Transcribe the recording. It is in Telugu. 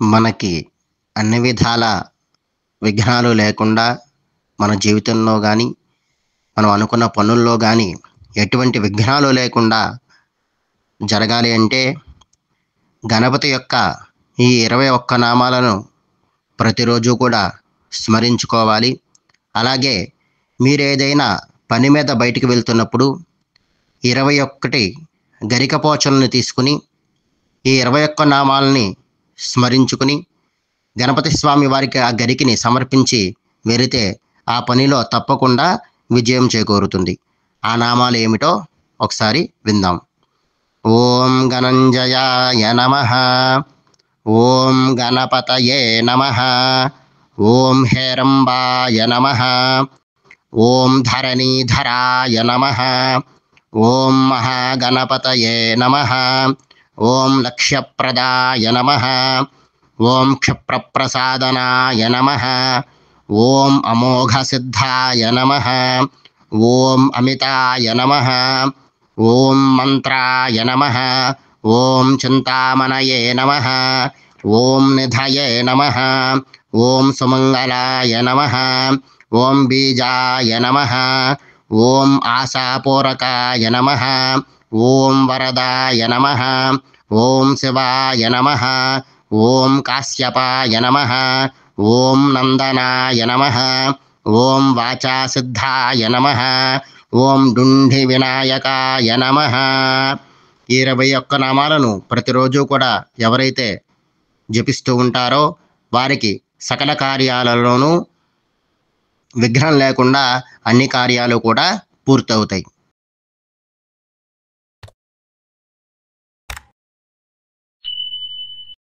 మనకి అన్ని విధాల విఘ్నాలు లేకుండా మన జీవితంలో గానీ, మనం అనుకున్న పనుల్లో గానీ, ఎటువంటి విఘ్నాలు లేకుండా జరగాలి అంటే, గణపతి యొక్క ఈ 21 నామాలను ప్రతిరోజు కూడా స్మరించుకోవాలి. అలాగే మీరేదైనా పని మీద బయటికి వెళ్తున్నప్పుడు 21 గరికపోచలను తీసుకుని, ఈ 21 నామాలని స్మరించుకుని, గణపతి స్వామి వారికి ఆ గరికిని సమర్పించి వెళితే ఆ పనిలో తప్పకుండా విజయం చేకూరుతుంది. ఆ నామాలు ఏమిటో ఒకసారి విందాం. ఓం గణంజయాయ నమః, ఓం గణపతయే నమః, ఓం హేరంబాయ నమః, ఓం ధరణీధరాయ నమః, ఓం మహాగణపతయే నమః, ఓం లక్ష్యప్రదాయ నమః, ఓం క్షిప్రప్రసాదనాయ నమః, ఓం అమోఘసిద్ధాయ నమః, ఓం అమితాయ నమః, ఓం మంత్రాయ నమః, ఓం చింతామణయే నమః, ఓం నిధయే నమః, ఓం సుమంగళాయ నమః, ఓం బీజాయ నమః, ఓం ఆశాపూరకాయ నమః, ఓం వరదాయ నమః, ఓం శివాయ నమః, ఓం కాశ్యపాయ నమః, ఓం నందనాయ నమః, ఓం వాచాసిద్ధాయ నమః, ఓం డుండి వినాయకాయ నమః. 21 నామాలను ప్రతిరోజు కూడా ఎవరైతే జపిస్తూ ఉంటారో వారికి సకల కార్యాలలోనూ విఘ్నం లేకుండా అన్ని కార్యాలు కూడా పూర్తవుతాయి.